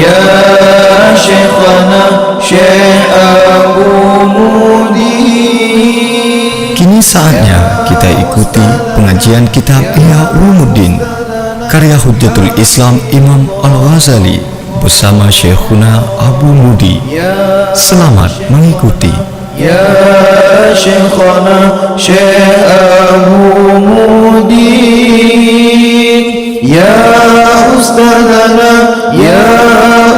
ya Syekhana Syekh Abu Mudi. Kini saatnya kita ikuti pengajian kitab Ihya Ulumuddin karya Hujjatul Islam Imam Al-Ghazali bersama Syekhuna Abu Mudi. Selamat mengikuti. Ya Syekhana Syekh Abu Mudi, ya Ustadzana, ya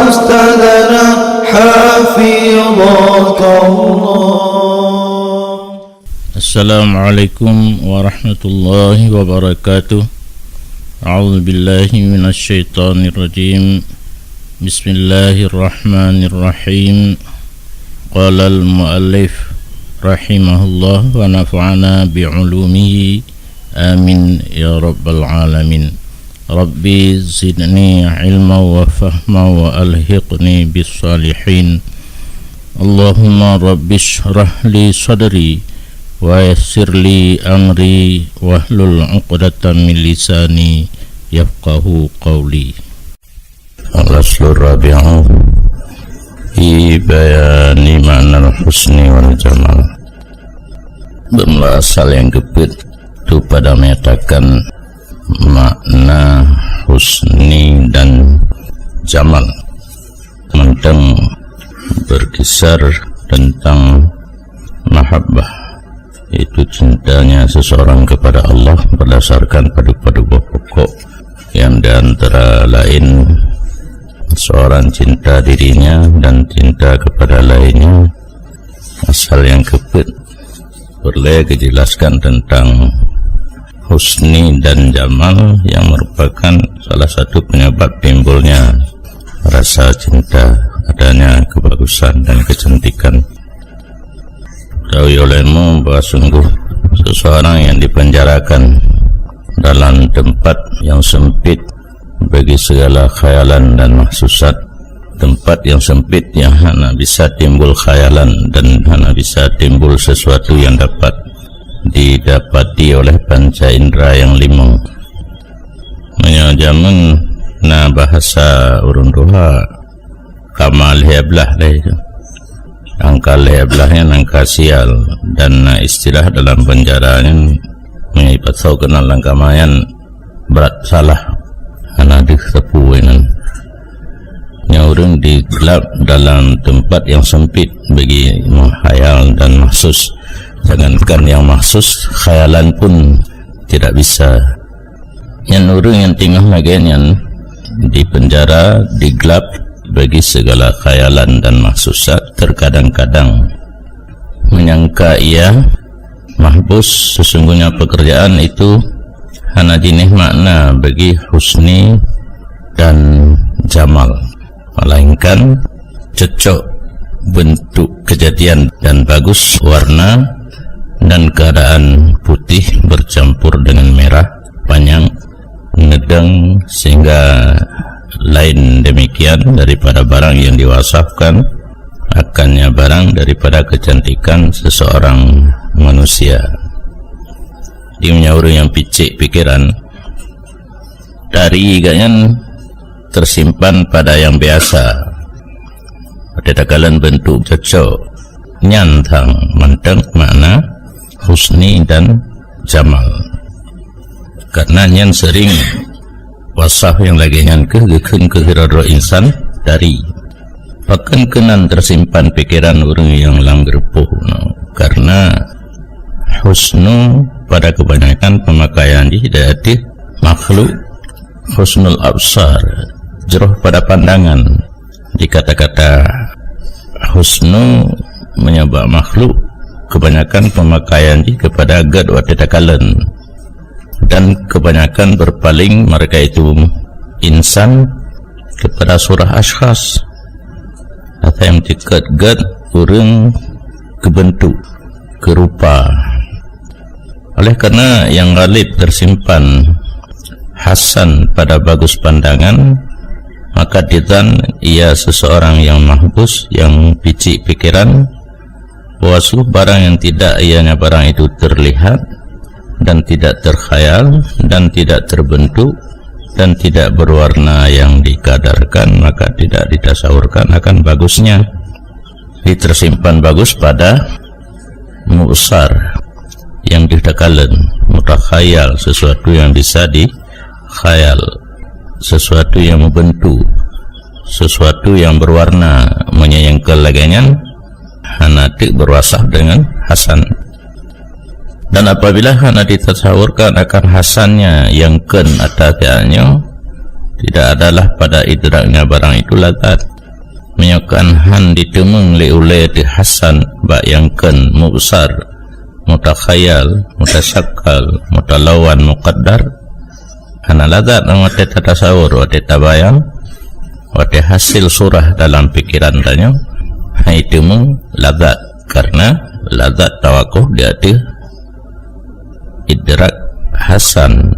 Ustadzana, Hafidhakallah. Assalamualaikum warahmatullahi wabarakatuh. A'udzu billahi minasy syaithanir rajim. Bismillahirrahmanirrahim. Qala al-muallif rahimahullah wa nafa'ana bi'ulumihi amin ya rabbal alamin. Rabbi zidni ilma wa fahma wa alhiqni bis salihin. Allahumma rabbi shrah li sadri wa yassir li amri wahlul 'uqdatam min lisani yafqahu qawli. Al-aslur rabi'u fi bayani ma'nal husni wal jamal. Bermula asal yang kepit itu pada menyatakan makna husni dan jamal. Tentang berkisar tentang mahabbah, itu cintanya seseorang kepada Allah berdasarkan pada pokok yang diantara lain seorang cinta dirinya dan cinta kepada lainnya. Asal yang kepit boleh dijelaskan tentang husni dan jamal yang merupakan salah satu penyebab timbulnya rasa cinta, adanya kebagusan dan kecantikan. Tahu olehmu bahwa sungguh seseorang yang dipenjarakan dalam tempat yang sempit bagi segala khayalan dan mahsusat, tempat yang sempit yang hanya bisa timbul khayalan dan hanya bisa timbul sesuatu yang dapat didapati oleh panca indera yang lima. Menyajaman na bahasa urun ruha kamal heblah lah itu, angka heblahnya angka sial, dan istilah dalam penjaranya menyipat sau kenal langkah mayan berat salah anak diketepuinan nyaurung digelap dalam tempat yang sempit bagi menghayal dan mahsus. Jangankan yang mahsus, khayalan pun tidak bisa. Yang urung yang tinggal lagi yang di penjara, digelap bagi segala khayalan dan mahsusat, terkadang-kadang menyangka ia mahbus. Sesungguhnya pekerjaan itu hanya jenis makna bagi husni dan jamal, melainkan cocok bentuk kejadian dan bagus warna dan keadaan putih bercampur dengan merah, panjang, ngedeng, sehingga lain demikian daripada barang yang diwasafkan akannya barang daripada kecantikan seseorang manusia. Dia menyauri yang picik pikiran dari ganyan tersimpan pada yang biasa, pada takalan bentuk cocok nyantang menteng makna husni dan jamal. Karena nyan sering wasaf yang lagi nyan kegeken kehiraro insan dari pakan kenan tersimpan pikiran orang yang langgerpuh, karena husnu pada kebanyakan pemakaian jadi makhluk husnul absar, jeroh pada pandangan. Di kata-kata husnu menyebab makhluk kebanyakan pemakaian kepada gad wa tetakalan, dan kebanyakan berpaling mereka itu insan kepada surah ashkhas atau yang tiket gad urang kebentuk kerupa. Oleh karena yang ghalib tersimpan hasan pada bagus pandangan, maka ditan ia seseorang yang mahbus, yang picik pikiran, bahwa barang yang tidak ianya barang itu terlihat dan tidak terkhayal dan tidak terbentuk, dan tidak berwarna yang dikadarkan, maka tidak ditasawurkan akan bagusnya. Tersimpan bagus pada mu'sar yang didakalen, mutakhayal, sesuatu yang bisa dikhayal, sesuatu yang membentuk, sesuatu yang berwarna, menyayangkan laganyan hanatik berwasaf dengan hasan. Dan apabila hana ditasawurkan akan hasannya yang ken atas fi'alnya, tidak adalah pada idraknya barang itu lazat. Menyokkan han ditemeng oleh di hasan bak yang ken mu'sar, mutakhayal, mutasakkal, mutalawan, muqaddar, hana lazat wate tasawur, wate tabayang, wate hasil surah dalam pikiran tanya, hai temeng lazat, karena lazat tawakuh dia ada idrak hasan.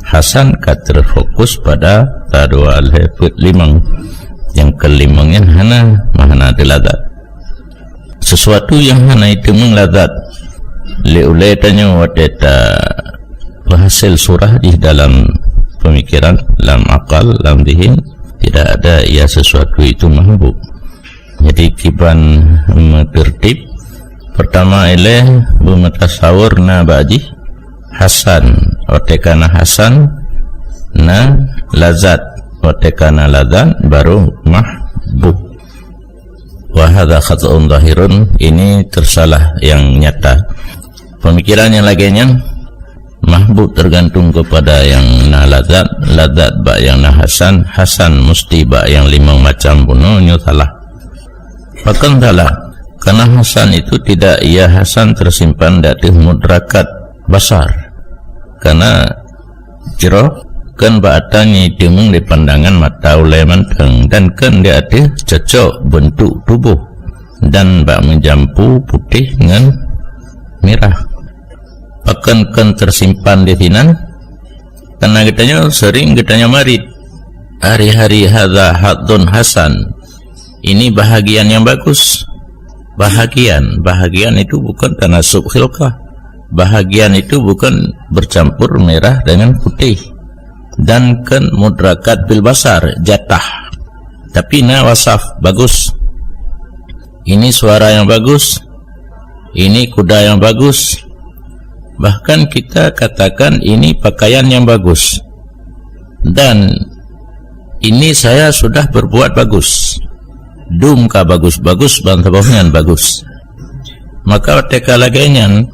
Hasan terfokus pada tadwa al-hafid limang, yang kelimangnya hana mahana dilazat, sesuatu yang hana itu menglazat liulai tanya wadeta hasil surah di dalam pemikiran, dalam akal, dalam dihin, tidak ada ia sesuatu itu mahbub. Jadi kiban tertib pertama ilaih bermatasawur na ba'ji hasan, watekana hasan na lazat, watekana lazat baru mahbub. Wahada khata'un zahirun, ini tersalah yang nyata. Pemikiran yang laginya mahbub tergantung kepada yang na lazat, lazat bak yang na hasan, hasan mesti bak yang limang macam punuhnya salah. Bahkan salah, karena hasan itu tidak ia hasan tersimpan dari mudrakat basar, karena jero kan ba'atanya dimeng di pandangan mata oleh manteng, dan kan dia ada cocok bentuk tubuh dan bak menjampu putih dengan merah. Akan kan tersimpan di sinan, karena katanya sering katanya marid hari-hari hadza hadun hasan, ini bahagian yang bagus. Bahagian itu bukan tanasub khilqah, bahagian itu bukan bercampur merah dengan putih, dan kan mudrakat bil basar, jatah, tapi na wasaf bagus. Ini suara yang bagus, ini kuda yang bagus, bahkan kita katakan ini pakaian yang bagus, dan ini saya sudah berbuat bagus. Dumka bagus-bagus, bantabahnya bagus. Maka teka lagenyan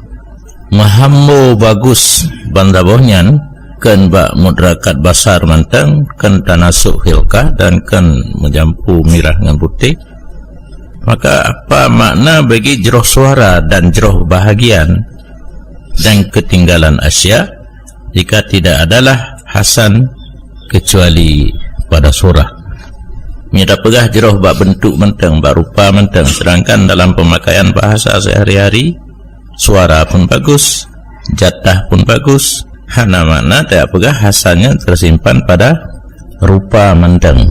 mahambo bagus bantabahnya kan bak mudrakat basar mantang, kan tanasuk hilkah, dan kan menjampu merah dengan putih. Maka apa makna bagi jeroh suara dan jeroh bahagian dan ketinggalan asya jika tidak adalah hasan kecuali pada surah? Mira pegah jeroh bak bentuk menteng, bak rupa menteng, sedangkan dalam pemakaian bahasa sehari-hari suara pun bagus, jatah pun bagus, hana makna tak pegah hasannya tersimpan pada rupa menteng.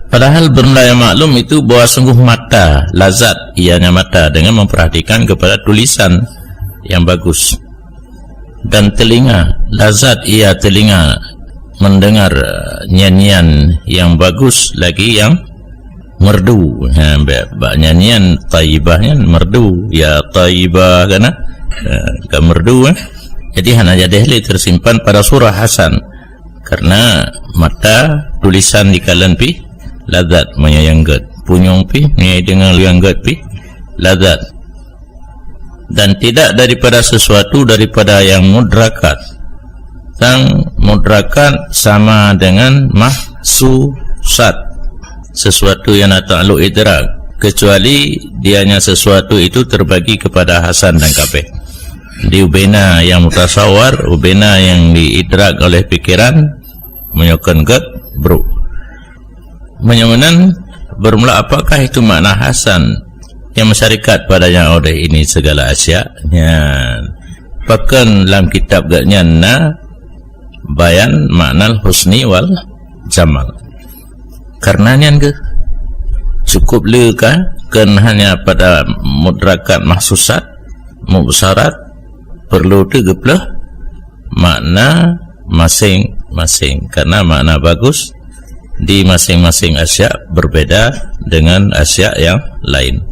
Padahal bernilai maklum itu bahwa sungguh mata lazat ianya mata dengan memperhatikan kepada tulisan yang bagus, dan telinga lazat ia telinga mendengar nyanyian yang bagus, lagi yang merdu. Nyanyian taibahnya merdu, ya taibah kana ke merdu. Jadi hanya jadi tersimpan pada surah hasan, karena mata tulisan di kalan pi lazat menyayanggat, punyong pi menyayang dengan lianggat pi lazat, dan tidak daripada sesuatu daripada yang mudrakat. Sang mudrakat sama dengan mahsusat, sesuatu yang ta'alluq idrak, kecuali dianya sesuatu itu terbagi kepada hasan dan kabeh. Di ubena yang mutasawwar, ubena yang diidrak oleh pikiran, menyokon gat bro. Menyamanan bermula apakah itu makna hasan yang masyarakat padanya oleh ini segala asya. Bahkan dalam kitab gatnya na bayan makna husni wal jamal. Karenanya ke cukup leka kan hanya pada mudrakat mahsusat mubsarat, perlu tegeplah makna masing-masing, karena makna bagus di masing-masing asya' berbeda dengan asya' yang lain.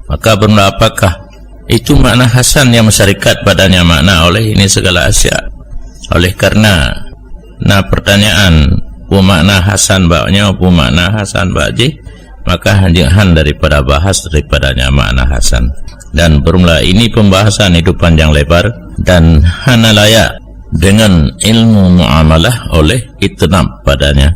Maka bermula apakah itu makna hasan yang masyarakat padanya makna oleh ini segala asya'? Oleh karena pertanyaan makna hasan baknya makna hasan bakji, maka hanjingan daripada bahas daripadanya makna hasan. Dan bermula ini pembahasan itu panjang lebar dan hana layak dengan ilmu muamalah oleh itnab padanya.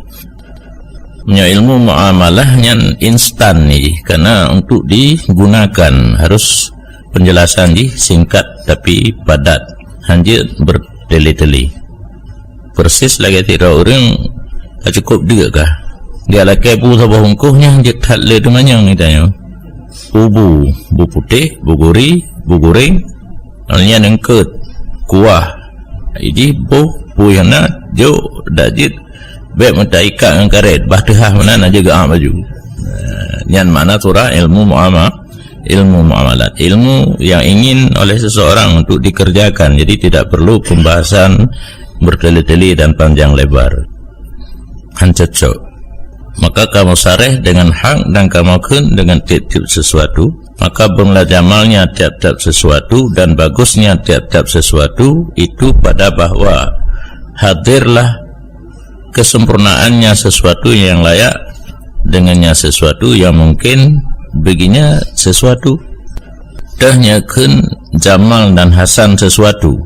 Ilmu muamalah yang instan ni, karena untuk digunakan harus penjelasan ni singkat tapi padat, hanya bertele-tele. Persis lagi tidak orang cukup juga kah? Dia lagi bu sabah hungkuhnya dia tak le demanyang ni tanya. Bu putih, bu gurih, bu goreng, alnya nengket, kuah. Ini bu yang nak jo dajit, baik mata ikat dengan karet, bahtihah mana nak jaga baju. Yang mana surah ilmu muamalat, ilmu yang ingin oleh seseorang untuk dikerjakan. Jadi tidak perlu pembahasan bertele-tele dan panjang lebar. Hancocok. Maka kamu sareh dengan hak dan kamu kun dengan tiap-tiap sesuatu, maka bermula jamalnya tiap-tiap sesuatu dan bagusnya tiap-tiap sesuatu itu pada bahwa hadirlah kesempurnaannya sesuatu yang layak dengannya sesuatu yang mungkin baginya sesuatu. Dahnya kun jamal dan hasan sesuatu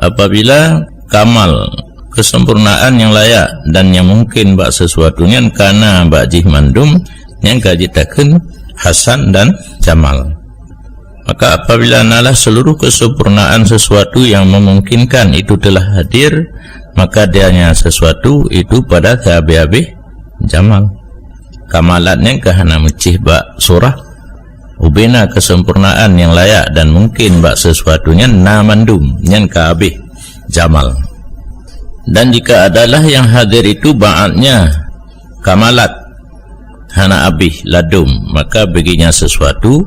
apabila kamal kesempurnaan yang layak dan yang mungkin bak sesuatunya karena bak jih mandum yang kajitakan hasan dan jamal. Maka apabila nalah seluruh kesempurnaan sesuatu yang memungkinkan itu telah hadir, maka dianya sesuatu itu pada habis-habis jamal. Kamalatnya kahana mecih bak surah ubina kesempurnaan yang layak dan mungkin bak sesuatunya na mandum yang habis jamal. Dan jika adalah yang hadir itu ba'atnya kamalat hana abih ladum, maka baginya sesuatu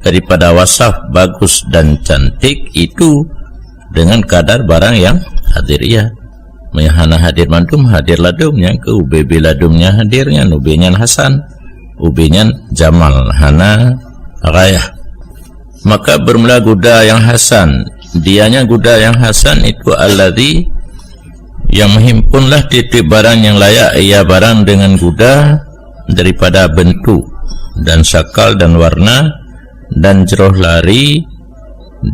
daripada wasaf bagus dan cantik itu dengan kadar barang yang hadir ia. Hana hadir mandum, hadir ladum, yang ke UBB ladumnya hadirnya, ubenya hasan, ubenya jamal, hana rayah. Maka bermula guda yang hasan, dianya guda yang hasan itu alladhi yang menghimpunlah titik barang yang layak, ia barang dengan guda daripada bentuk dan sakal dan warna dan jeroh lari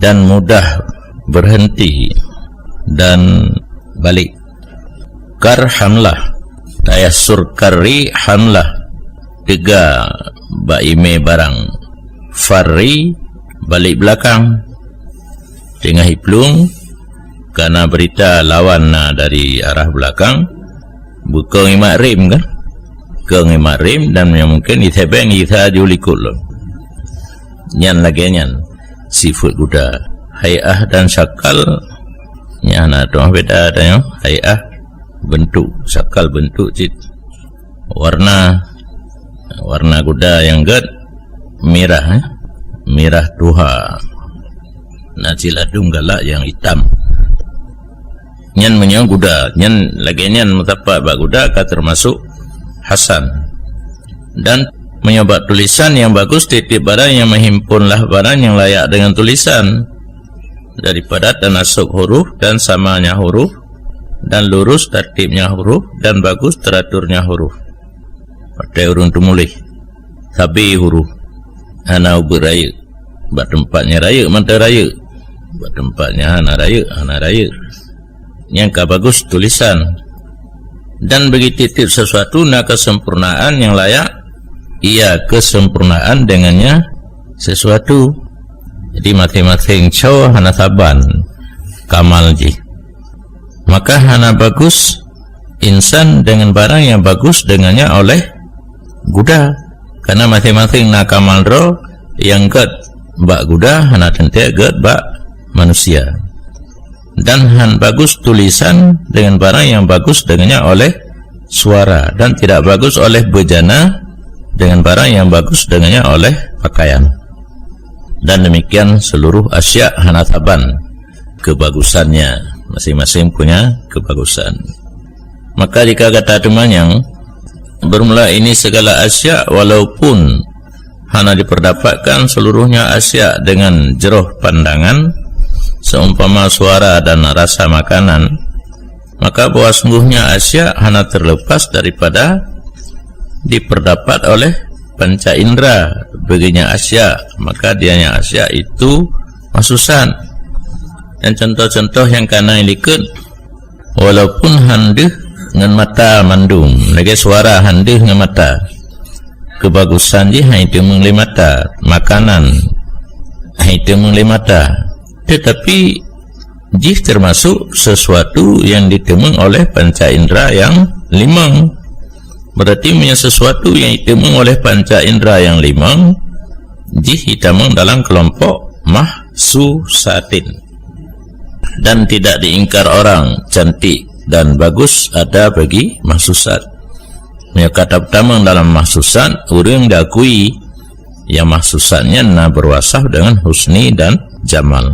dan mudah berhenti dan balik. Kar hamlah tayassur karri hamlah tiga baime barang, farri balik belakang, tengah hiplung karena berita lawan dari arah belakang, buka ngimak rim kan, ke ngimak rim dan yang mungkin itebeng itha julikul nyan lagi nyan sifat kuda hayah dan sakal nyan ada beda ada yang hayah bentuk, sakal bentuk cit, warna kuda yang ged merah merah tuha, najiladung galak yang hitam. Nyan menyang kuda, nyan lagi nyan mutapak bak kuda ka termasuk hasan. Dan menyobat tulisan yang bagus titip barang yang menghimpunlah barang yang layak dengan tulisan daripada tanasub huruf dan samanya huruf dan lurus tertibnya huruf dan bagus teraturnya huruf. Pada urun tumulih sabi huruf hana uberaya bak tempatnya raya manta raya, bak tempatnya hana raya yang bagus tulisan. Dan begitu titip sesuatu na kesempurnaan yang layak, ia kesempurnaan dengannya sesuatu. Jadi masing-masing cow hana saban kamal ji. Maka hana bagus insan dengan barang yang bagus dengannya oleh kuda, karena masing-masing na kamal ro yang ged bak kuda hana tentu ged bak manusia. Dan han bagus tulisan dengan barang yang bagus dengannya oleh suara, dan tidak bagus oleh bejana dengan barang yang bagus dengannya oleh pakaian. Dan demikian seluruh asya hanasaban kebagusannya masing-masing punya kebagusan. Maka jika kata Tumanyang, bermula ini segala asya walaupun hana diperdapatkan seluruhnya asya dengan jeroh pandangan, seumpama suara dan rasa makanan, maka bahwa sungguhnya asya hana terlepas daripada diperdapat oleh panca indera baginya asya, maka dianya asya itu mahsusan. Dan contoh-contoh yang kana ilikut, walaupun handih dengan mata mandung, lagi suara handih dengan mata, kebagusan je itu mengli mata, makanan itu mengli mata, tetapi jih termasuk sesuatu yang ditemung oleh panca indera yang limang. Berarti punya sesuatu yang ditemung oleh panca indera yang limang, jih ditemung dalam kelompok mahsusatin. Dan tidak diingkar orang cantik dan bagus ada bagi mahsusat. Punya kata pertama dalam mahsusat, orang diakui yang mahsusatnya berwasaf dengan husni dan jamal.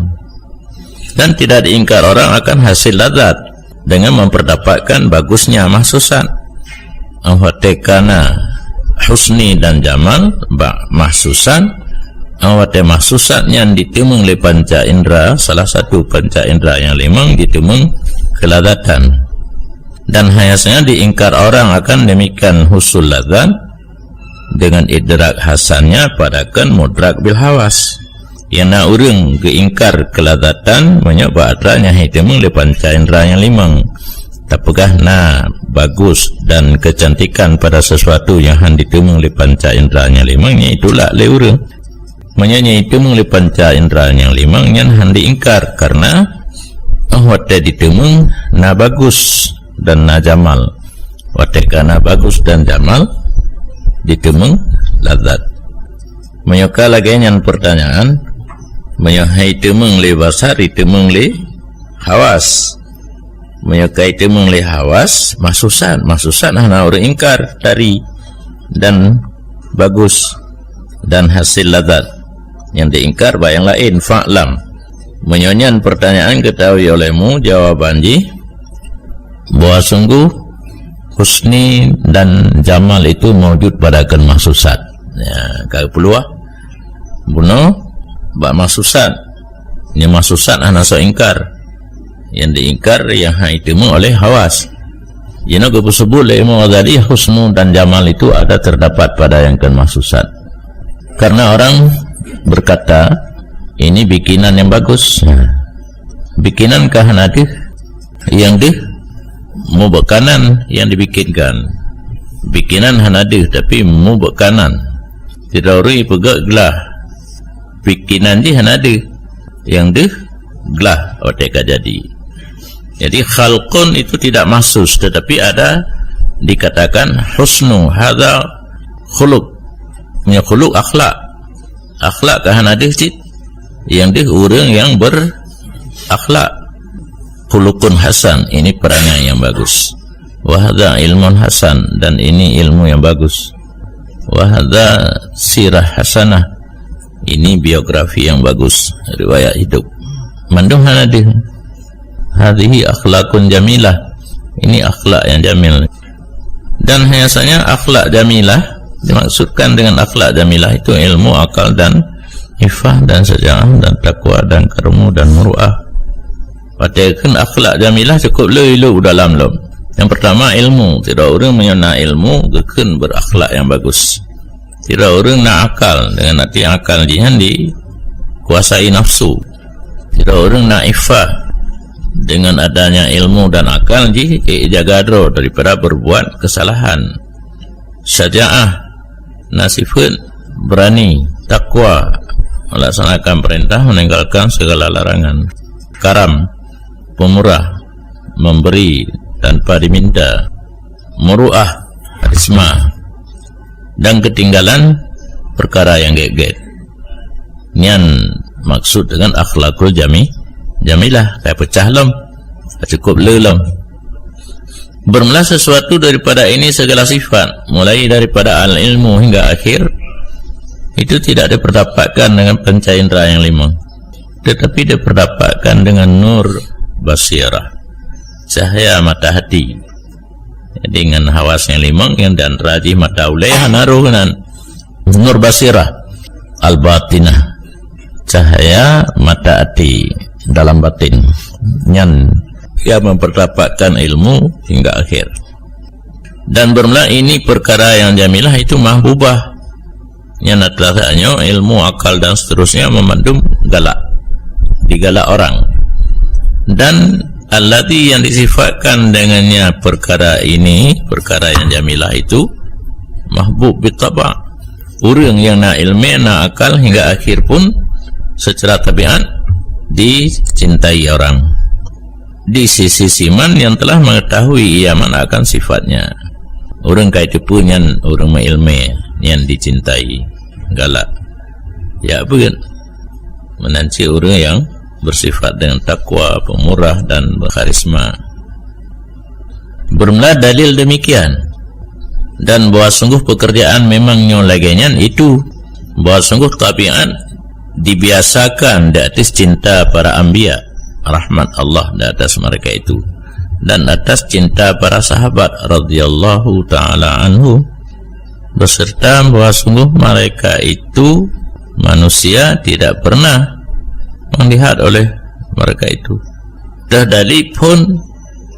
Dan tidak diingkar orang akan hasil ladzat dengan memperdapatkan bagusnya mahsusat. Awhatekana husni dan jamal mahsusan, awate mahsusat yang ditemung oleh panca indera, salah satu panca indera yang limang ditemung keladzatan. Dan hayasnya diingkar orang akan demikian husul ladzat dengan idrak hasannya padakan mudrak bil hawas. Yana urang keingkar keladzatan menyebab adranya ditemung oleh panca indera yang limang. Tapugah bagus dan kecantikan pada sesuatu yang ditemung oleh panca inderanya limangnya itulah leurang. Menyanyi ditemung oleh panca indera yang limangnya diingkar karena wate ditemung bagus dan jamal. Wate kana bagus dan jamal ditemung ladzat. Menyoka lagi yang pertanyaan, menyohai temung oleh basar ditemung oleh hawas. Menyokai temung oleh hawas mahsusan hana orang ingkar dari dan bagus dan hasil ladzat. Yang diingkar bayang lain fa'lam. Menyonyan pertanyaan ketahui olehmu jawaban ji bahwa sungguh husni dan jamal itu mewujud padakan mahsusat. Ya, kalau peluah bunuh bak mahsusat. Ini mahsusat hana so ingkar. Yang diingkar yang ditemung oleh hawas. Jika kita sebut oleh Imam Ghazali, husnu dan jamal itu ada terdapat pada yang mahsusat. Karena orang berkata ini bikinan yang bagus, bikinan kahanadih yang mau bekanan yang dibikinkan, bikinan hanadih tapi mau bekanan tidak uri pegak gelah, bikinan di hanadih yang gelah otek jadi. Jadi khalqun itu tidak mahsus, tetapi ada dikatakan husnu, hadza khuluq, punya khuluq akhlak kahanadih cit yang orang yang berakhlak, khuluqun hasan, ini perangai yang bagus, wa hadza ilmun hasan, dan ini ilmu yang bagus, wa hadza sirah hasanah, ini biografi yang bagus, riwayat hidup. Mandung hanadih hadhihi akhlakun jamilah, ini akhlak yang jamil. Dan biasanya akhlak jamilah dimaksudkan dengan akhlak jamilah itu ilmu, akal dan ifah dan sejarah dan takwa dan karmu dan muru'ah. Padahal akhlak jamilah cukup lu dalam lom. Yang pertama ilmu, tidak orang menyana ilmu kekun berakhlak yang bagus. Tidak orang nak akal dengan arti akal jihan dikuasai nafsu. Tidak orang nak ifah dengan adanya ilmu dan akal jaga dro daripada berbuat kesalahan. Syaja'ah, nasifun, berani, takwa, melaksanakan perintah, meninggalkan segala larangan. Karam, pemurah, memberi tanpa diminta. Muru'ah, risma, dan ketinggalan perkara yang get-get. Nian maksud dengan akhlakul jamilah, kayak pecah lem, cukup lelem. Bermula sesuatu daripada ini segala sifat, mulai daripada al-ilmu hingga akhir, itu tidak diperdapatkan dengan panca indera yang lima, tetapi diperdapatkan dengan nur basirah, cahaya mata hati. Dengan hawas yang limang yang dan rajih mata ulaiha naruhunan nur basirah al-batinah, cahaya mata hati dalam batin yang memperdapatkan ilmu hingga akhir. Dan bermula ini perkara yang jamilah itu mahbubah, yang natlatanya ilmu, akal dan seterusnya memandum galak, digalak orang. Dan alladhi yang disifatkan dengannya perkara ini, perkara yang jamilah itu mahbub bitaba'. Orang yang nak ilmu, nak akal hingga akhir pun secara tabiat dicintai orang di sisi siman yang telah mengetahui ia mana akan sifatnya. Orang kaya itu pun yang orang mengilmi yang dicintai galak, ya bukan menanci orang yang bersifat dengan takwa, pemurah dan berkarisma. Bermula dalil demikian, dan bahwa sungguh pekerjaan memang nyolagenya itu, bahwa sungguh tabiat dibiasakan di atas cinta para anbiya, rahmat Allah di atas mereka itu, dan atas cinta para sahabat radhiyallahu ta'ala anhu, beserta bahwa sungguh mereka itu manusia tidak pernah melihat oleh mereka itu. Dah dalil pun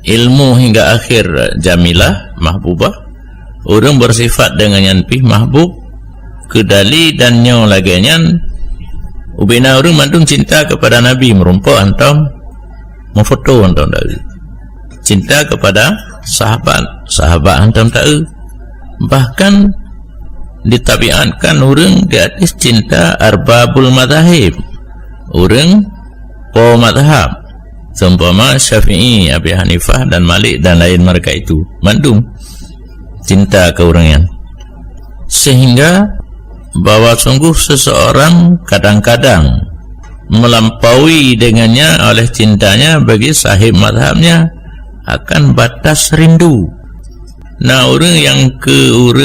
ilmu hingga akhir jamilah mahbubah, orang bersifat dengan yang pih mahbub kedali dan nyo lagian ubina orang mandung cinta kepada Nabi, merumpuk antam memfoto antam Nabi, cinta kepada sahabat antam tahu, bahkan ditabiatkan orang di atas cinta arbabul madhahib, orang po madhab seumpama Syafi'i, Abi Hanifah dan Malik dan lain mereka itu mandung cinta ke orang yang, sehingga bahwa sungguh seseorang kadang-kadang melampaui dengannya oleh cintanya bagi sahib madhabnya akan batas rindu. Nah, orang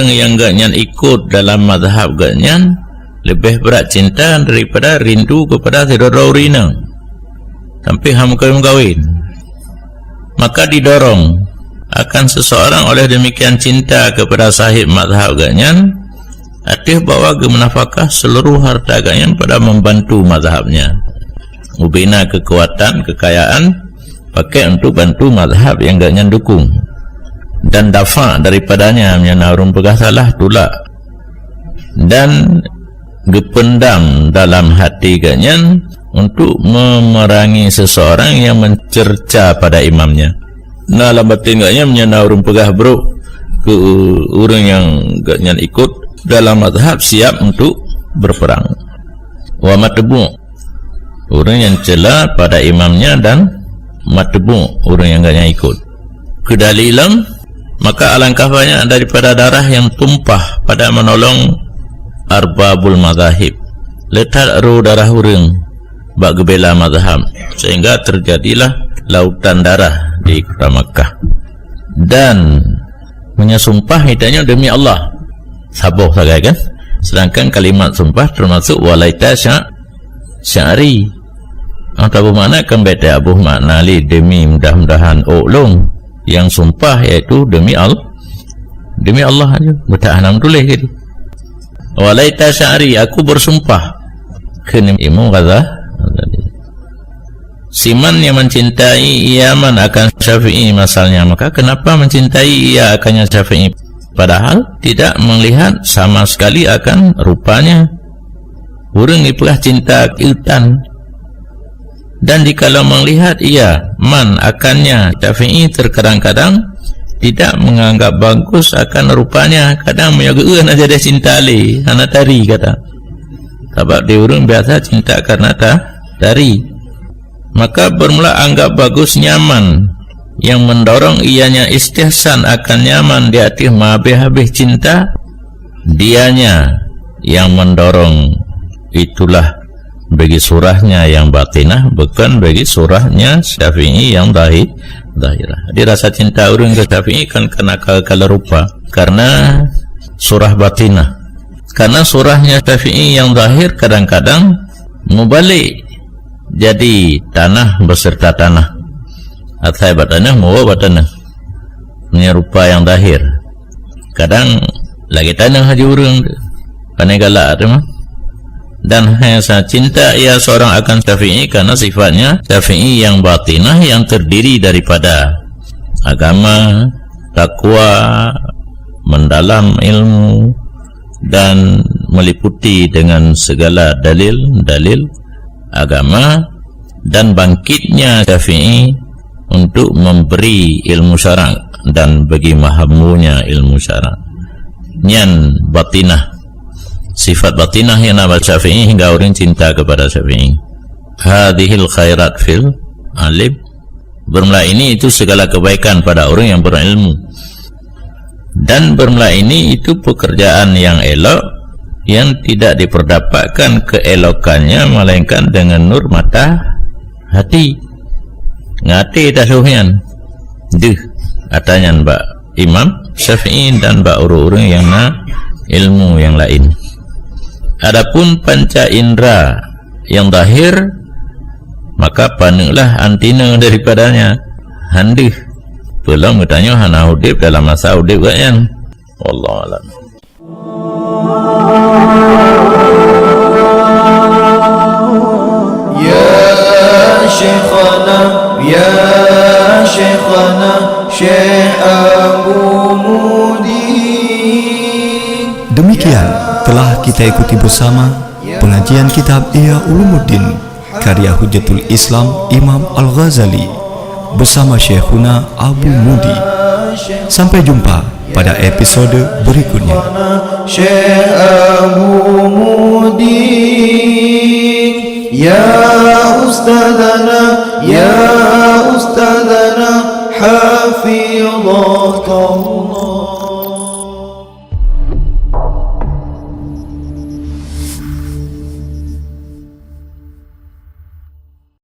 yang ganyan ikut dalam madhab ganyan lebih berat cinta daripada rindu kepada tidororina sampai ham kawin. Maka didorong akan seseorang oleh demikian cinta kepada sahib madhab ganyan, artinya bawa menafkah seluruh harta ganyan pada membantu madhabnya, ubina kekuatan, kekayaan pakai untuk bantu madhab yang ganyan dukung, dan dafa daripadanya menyenarun pegah salah tulak, dan dipendam dalam hati ganyan untuk memerangi seseorang yang mencerca pada imamnya. Nah, dalam batin ganyan menyenarun pegah bro ke orang yang ganyan ikut dalam mazhab siap untuk berperang. Wa matbu', orang yang cela pada imamnya, dan matbu', orang yang ganyan ikut. Kedalilam, maka alangkah banyak daripada darah yang tumpah pada menolong arbabul mazahib, letak ru darah orang bak gebela mazhab, sehingga terjadilah lautan darah di kota Makkah. Dan menyasumpah hitanya demi Allah, sabuh saja kan. Sedangkan kalimat sumpah termasuk walaita sya'ri. Apa bermakna kan beda abuh makna li demi mudah-mudahan ulung, yang sumpah yaitu demi Allah aja, bertahan tulis gitu. Walaita sya'ri, aku bersumpah kena imu kata siman yang mencintai ia man akan Syafi'i masalahnya, maka kenapa mencintai ia akannya Syafi'i padahal tidak melihat sama sekali akan rupanya. Orang itulah cinta kiutan, dan jikalau melihat ia man akannya Syafi'i terkadang-kadang tidak menganggap bagus akan rupanya, kadang menyagaan aja dia cinta li anak tari kata, sebab dia orang biasa cinta karena tari. Maka bermula anggap bagus nyaman, yang mendorong ianya istihsan akan nyaman di hati habis cinta dianya yang mendorong. Itulah bagi surahnya yang batinah, bukan bagi surahnya Syafi'i yang zahirah. Dia rasa cinta orang ke Syafi'i kan kena kala rupa karena surah batinah. Karena surahnya Syafi'i yang zahir kadang-kadang mubalik, jadi tanah beserta tanah. athai batanah mawa batanah punya rupa yang dahir. Kadang lagi tanah haji urang pandai galak tu mah. Dan hanya cinta ia seorang akan Syafi'i karena sifatnya Syafi'i yang batinah, yang terdiri daripada agama, takwa, mendalam ilmu, dan meliputi dengan segala dalil-dalil agama, dan bangkitnya Syafi'i untuk memberi ilmu syarak dan bagi mahamunya ilmu syarak. Nyan batinah, sifat batinah yang nama Syafi'i hingga orang cinta kepada Syafi'i. Hadhil khairat fil alim, bermula ini itu segala kebaikan pada orang yang berilmu, dan bermula ini itu pekerjaan yang elok yang tidak diperdapatkan keelokannya melainkan dengan nur mata hati. Ngati tasuhian duh katanya Mbak Imam Syafi'i dan Mbak urung-urung yang na ilmu yang lain. Adapun panca indera yang zahir, maka panenglah antina daripadanya. Handih belum bertanya hana udip dalam masa udip kan. Wallahu a'lam. Ya Syekhana, Ya Syekhana, Syekh Abu Mudi. Demikian telah kita ikuti bersama pengajian kitab Ihya Ulumuddin karya Hujjatul Islam Imam Al-Ghazali bersama Syekhuna Abu Mudi. Sampai jumpa pada episode berikutnya. Syekh Abu Mudi, Ya Ustadzana, Ya Ustadzana, Hafizahullah.